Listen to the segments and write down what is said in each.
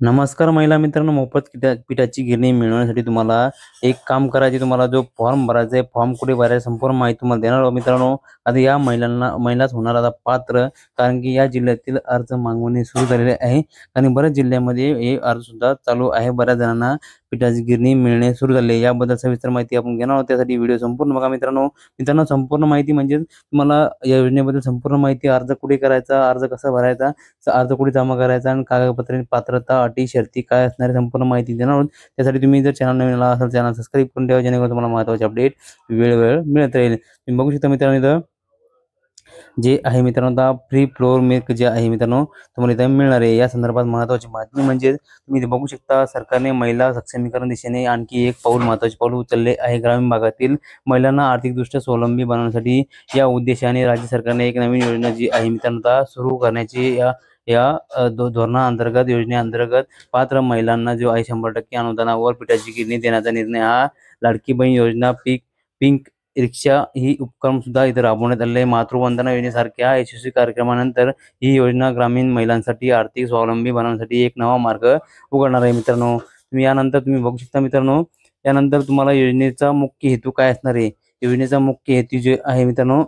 नमस्कार महिला मित्रांनो, मोफत पिठाची गिरणी मिळवण्यासाठी तुम्हाला एक काम करायचे. तुम्हाला जो फॉर्म भरायचा आहे, फॉर्म कुठे भरायचा संपूर्ण माहिती तुम्हाला देणार आहोत मित्रांनो. आता या महिलाच होणार आता पात्र, कारण की या जिल्ह्यातील अर्ज मागवणे सुरू झालेले आहे आणि बऱ्याच जिल्ह्यामध्ये हे अर्ज सुद्धा चालू आहे. बऱ्याच जणांना पिठाची गिरणी मिळणे सुरू झाले. याबद्दल सविस्तर माहिती आपण घेणार आहोत. त्यासाठी व्हिडिओ संपूर्ण बघा मित्रांनो. मित्रांनो, संपूर्ण माहिती म्हणजे तुम्हाला या योजनेबद्दल संपूर्ण माहिती, अर्ज कुठे करायचा, अर्ज कसा भरायचा, अर्ज कुठे जमा करायचा आणि कागदपत्रे, पात्रता, अटी, शर्ती काय असणारी संपूर्ण माहिती देणार आहोत. त्यासाठी तुम्ही जर चॅनल नवीन आला असाल, चॅनल सबस्क्राईब करून ठेवा, जेणेकरून तुम्हाला महत्त्वाचे अपडेट वेळोवेळी मिळत राहील. तुम्ही बघू शकता मित्रांनो, इथं जे आहे मित्रांनो, आता फ्री फ्लोर मिल्क जे आहे मित्रांनो तुम्हाला इथं मिळणार आहे. या संदर्भात महत्त्वाची बातमी म्हणजे तुम्ही इथे बघू शकता, सरकारने महिला सक्षमीकरण दिशेने आणखी एक महत्त्वाचे पाऊल उचलले आहे. ग्रामीण भागातील महिलांना आर्थिकदृष्ट्या स्वावलंबी बनवण्यासाठी या उद्देशाने राज्य सरकारने एक नवीन योजना जी आहे मित्रांनो आता सुरू करण्याची या या धोरणाअंतर्गत, योजनेअंतर्गत पात्र महिलांना जो आहे 100% अनुदानावर पिठाची गिरणी देण्याचा निर्णय हा लाडकी बहीण योजना, पिंक रिक्षा ही उपक्रम सुद्धा इथे राबवण्यात आले. मातृवंदना योजनेसारख्या यशस्वी कार्यक्रमानंतर ही योजना ग्रामीण महिलांसाठी आर्थिक स्वावलंबी बनवण्यासाठी एक नवा मार्ग उघडणार आहे मित्रांनो. तुम्ही बघू शकता मित्रांनो, यानंतर तुम्हाला योजनेचा मुख्य हेतू काय असणार आहे. योजनेचा मुख्य हेतू जे आहे मित्रांनो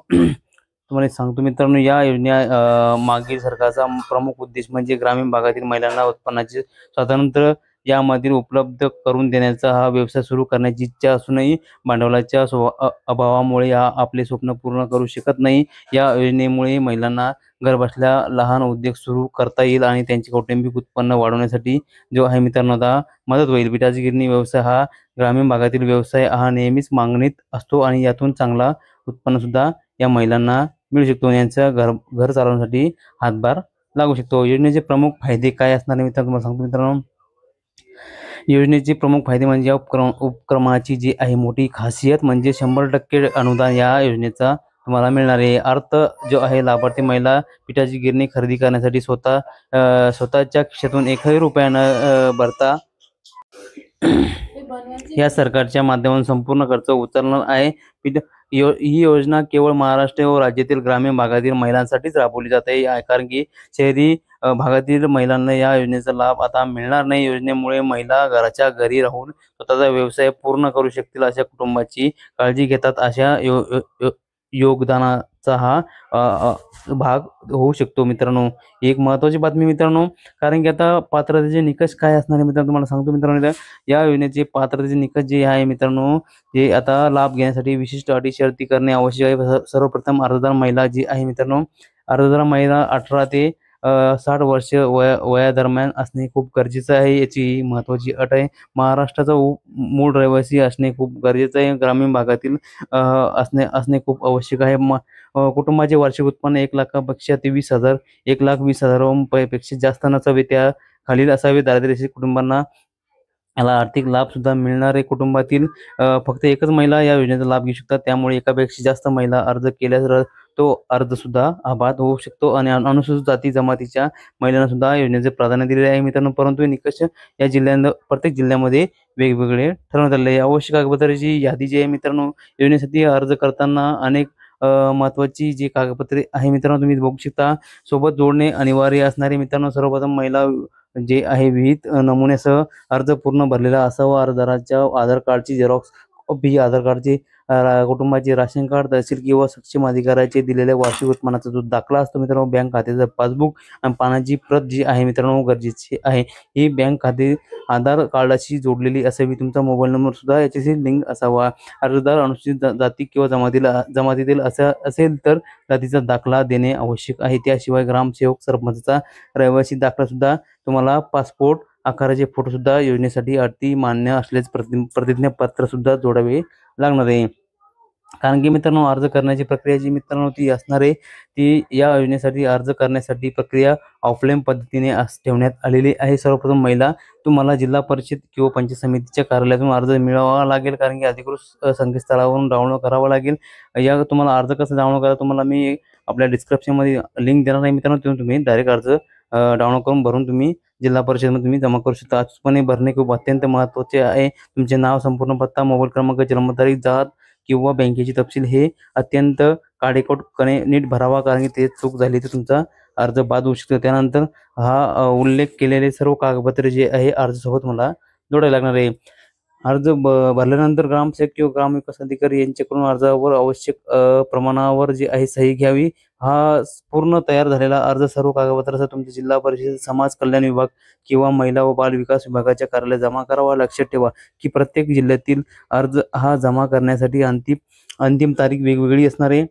तुम्हाला सांगतो मित्रांनो, या योजना मागील सरकारचा प्रमुख उद्देश म्हणजे ग्रामीण भागातील महिलांना उत्पन्नाचे स्वातंत्र्य यामधील उपलब्ध करून देण्याचा, हा व्यवसाय सुरू करण्याची इच्छा असूनही भांडवलाच्या अभावामुळे आपले स्वप्न पूर्ण करू शकत नाही. या योजनेमुळे महिलांना घरबसल्या लहान उद्योग सुरू करता येईल आणि त्यांचे कौटुंबिक उत्पन्न वाढवण्यासाठी जो आहे मित्रांनो आता मदत होईल. पिठाची गिरणी व्यवसाय हा ग्रामीण भागातील व्यवसाय हा नेहमीच मागणीत असतो आणि यातून चांगला उत्पन्न सुद्धा या महिलांना मिळू शकतो. यांचा घर चालवण्यासाठी हातभार लागू शकतो. योजनेचे प्रमुख फायदे काय असणार आहे मित्रांनो तुम्हाला सांगतो मित्रांनो. योजनेचे प्रमुख फायदे म्हणजे या उपक्रमाची जी आहे मोठी खासियत म्हणजे 100% अनुदान या योजनेचा तुम्हाला मिळणार आहे. अर्थ जो आहे, लाभार्थी महिला पिठाची गिरणी खरेदी करण्यासाठी स्वतःच्या खिशातून 1 रुपया न भरता या सरकारच्या माध्यमातून संपूर्ण खर्च उचलणार आहे. ही योजना केवळ महाराष्ट्र व राज्यातील ग्रामीण भागातील महिलांसाठीच राबवली जात आहे, कारण की शहरी भागातील महिलांना या योजनेचा लाभ आता मिळणार नाही. योजनेमुळे महिला घराच्या घरी राहून स्वतःचा व्यवसाय पूर्ण करू शकतील अशा कुटुंबाची काळजी घेतात. अशा योगदानाचा हा भाग होऊ शकतो मित्रांनो. एक महत्त्वाची बातमी मित्रांनो, कारण की आता पात्रतेचे निकष काय असणार आहे मित्रांनो तुम्हाला सांगतो मित्रांनो. या योजनेचे पात्रतेचे निकष जे आहे मित्रांनो, जे आता लाभ घेण्यासाठी विशिष्ट अटी शर्ती करणे आवश्यक आहे. सर्वप्रथम अर्जदार महिला जी आहे मित्रांनो, अर्जदार महिला 18 ते 60 वर्ष वयादरम्यान असणे खूप गरजेचं आहे. याची महत्त्वाची अट आहे. महाराष्ट्राचा मूळ रहिवासी असणे खूप गरजेचं आहे. ग्रामीण भागातील असणे खूप आवश्यक आहे. कुटुंबाचे वार्षिक उत्पन्न 1 लाखापेक्षा ते 20,000 1,20,000 पेक्षा जास्त नसावे, त्या खालील असावे. दारिद्र्यरेषेच्या कुटुंबांना याला आर्थिक लाभ सुद्धा मिळणार आहे. कुटुंबातील फक्त एकच महिला या योजनेचा लाभ घेऊ शकतात. त्यामुळे एकापेक्षा जास्त महिला अर्ज केल्यास तो अर्ज सुद्धा अबाध होऊ शकतो आणि अनुसूचित जाती जमातीच्या महिलांना सुद्धा योजनेचे प्राधान्य दिलेले आहे मित्रांनो. परंतु हे निकष या प्रत्येक जिल्ह्यामध्ये वेगवेगळे ठरवण्यात आले आहे. आवश्यक कागदपत्रांची यादी जी आहे मित्रांनो, योजनेसाठी अर्ज करताना अनेक महत्त्वाची जी कागदपत्रे आहे मित्रांनो तुम्ही बघू शकता, सोबत जोडणे अनिवार्य असणारे मित्रांनो. सर्वप्रथम महिला जे आहे विहित नमुन्यासह अर्ज पूर्ण भरलेला असावा. अर्जदाराच्या आधार कार्डची झेरॉक्स कॉपी, आधार कार्डची, कुटुंबाचे राशन कार्ड, तहसील किंवा सक्षम अधिकाऱ्याचे दिलेल्या वार्षिक उत्पन्नाचा जो दाखला असतो मित्रांनो, बँक खात्याचं पासबुक आणि पानाची प्रत जी आहे मित्रांनो गरजेची आहे. ही बँक खाते आधार कार्डाशी जोडलेली असावी. तुमचा मोबाईल नंबर सुद्धा याच्याशी लिंक असावा. अर्जदार अनुसूचित जाती किंवा जमातीतील असेल तर जातीचा दाखला देणे आवश्यक आहे. त्याशिवाय ग्रामसेवक, सरपंचाचा रहिवासी दाखला सुद्धा, तुम्हाला पासपोर्ट आकाराचे फोटो सुद्धा योजनेसाठी अटी मान्य असल्यास प्रतिज्ञापत्र सुद्धा जोडावे लागणार आहे. कारण की मित्रांनो, अर्ज करण्याची प्रक्रिया जी मित्रांनो ती असणार आहे, ती या योजनेसाठी अर्ज करण्यासाठी प्रक्रिया ऑफलाईन पद्धतीने ठेवण्यात आलेली आहे. सर्वप्रथम महिला तुम्हाला जिल्हा परिषद किंवा पंचायत समितीच्या कार्यालयातून अर्ज मिळवावा लागेल, कारण की अधिकृत संकेतस्थळावरून डाउनलोड करावा लागेल. या तुम्हाला अर्ज कसं डाउनलोड करा, तुम्हाला मी आपल्या डिस्क्रिप्शनमध्ये लिंक देणार आहे मित्रांनो. तिथून तुम्ही डायरेक्ट अर्ज डाउनलोड करून भरून तुम्ही जिल्हा परिषदमध्ये तुम्ही जमा करू शकता. अचूकपणे भरणे खूप अत्यंत महत्त्वाचे आहे. तुमचे नाव, संपूर्ण पत्ता, मोबाईल क्रमांक, जन्मतारीख, जात किंवा बँकेची तपशील हे अत्यंत काटेकोरपणे नीट भरावा, कारण की ते चूक झाली तर तुमचा अर्ज बाद होऊ शकतो. त्यानंतर हा उल्लेख केलेले सर्व कागदपत्रे जे आहे अर्जासोबत मला जोडायला लागणार आहे. अर्ज भरल्यानंतर ग्रामसेवक किंवा ग्रामविकास अधिकारी यांच्याकडून अर्जावर आवश्यक प्रमाणावर जे आहे सही घ्यावी. हा पूर्ण तयार झालेला अर्ज सर्व कागदपत्रासह तुमच्या जिल्हा परिषद समाज कल्याण विभाग किंवा महिला व बाल विकास विभागाच्या कार्यालयात जमा करावा. लक्षात ठेवा की प्रत्येक जिल्ह्यातील अर्ज हा जमा करण्यासाठी अंतिम तारीख वेगवेगळी असणार आहे.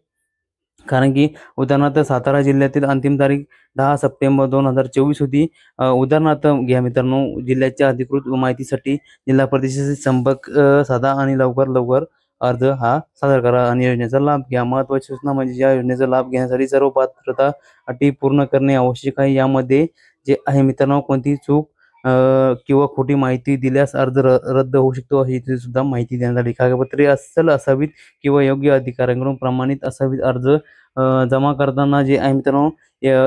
कारण की उदाहरणार्थ सातारा जिल्ह्यातील अंतिम तारीख 10 सप्टेंबर 2024 होती. उदाहरणार्थ घ्या मित्रांनो, जिल्ह्याच्या अधिकृत माहितीसाठी जिल्हा परिषदेशी संपर्क साधा आणि लवकर अर्ज हा सादर करा आणि योजनेचा लाभ घ्या. महत्त्वाची सूचना म्हणजे या योजनेचा लाभ घेण्यासाठी सर्व पात्रता अटी पूर्ण करणे आवश्यक आहे. यामध्ये जे आहे मित्रांनो, कोणतीही चूक किंवा खोटी माहिती दिल्यास अर्ज रद्द होऊ शकतो, ही सुद्धा माहिती देण्यात आली. कागदपत्रे अस्सल असावीत किंवा योग्य अधिकाऱ्यांकडून प्रमाणित असावीत. अर्ज जमा करताना जे आहे मित्रांनो,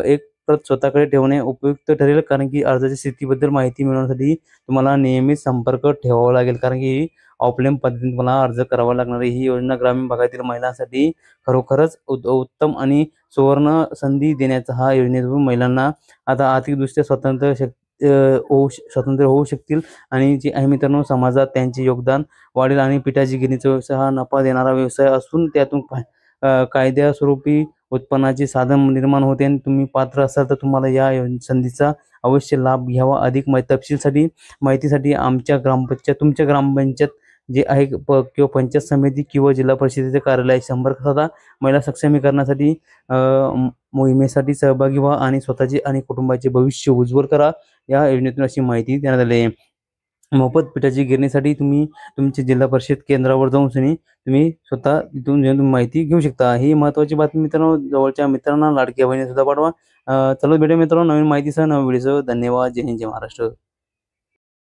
एक प्रत स्वतःकडे ठेवणे उपयुक्त ठरेल, कारण की अर्जाच्या स्थितीबद्दल माहिती मिळवण्यासाठी तुम्हाला नेहमी संपर्क ठेवावा लागेल, कारण की ऑफलाईन पद्धतीने तुम्हाला अर्ज करावा लागणार आहे. ही योजना ग्रामीण भागातील महिलांसाठी खरोखरच उत्तम आणि सुवर्ण संधी देण्याचा हा योजनेतून महिलांना आता आर्थिकदृष्ट्या स्वतंत्र होऊ शकतील आणि जे आहे मित्रांनो, समाजात त्यांचे योगदान वाढेल आणि पिठाची गिरणीचा व्यवसाय हा नफा देणारा व्यवसाय असून त्यातून कायद्यास्वरूपी उत्पन्नाचे साधन निर्माण होते आणि तुम्ही पात्र असाल तर तुम्हाला या संधीचा अवश्य लाभ घ्यावा. अधिक माहितीसाठी आमच्या तुमच्या ग्रामपंचायत जे आहे किंवा पंचायत समिती किंवा जिल्हा परिषदेचे कार्यालय संपर्क साधा. महिला सक्षमीकरणासाठी मोहिमेसाठी सहभागी व्हा आणि स्वतःचे आणि कुटुंबाचे भविष्य उज्ज्वल करा. या योजनेतून अशी माहिती देण्यात आली आहे. मोफत पिठाची गिरणीसाठी तुम्ही तुमच्या जिल्हा परिषद केंद्रावर जाऊन तुम्ही स्वतः तिथून तुम्ही माहिती घेऊ शकता. ही महत्त्वाची बातमी मित्रांनो, जवळच्या मित्रांना, लाडक्या बहिणी सुद्धा पाठवा. चला भेटूया मित्रांनो नवीन माहितीसह, नवीन व्हिडिओसह. धन्यवाद. जय हिंद, जय महाराष्ट्र.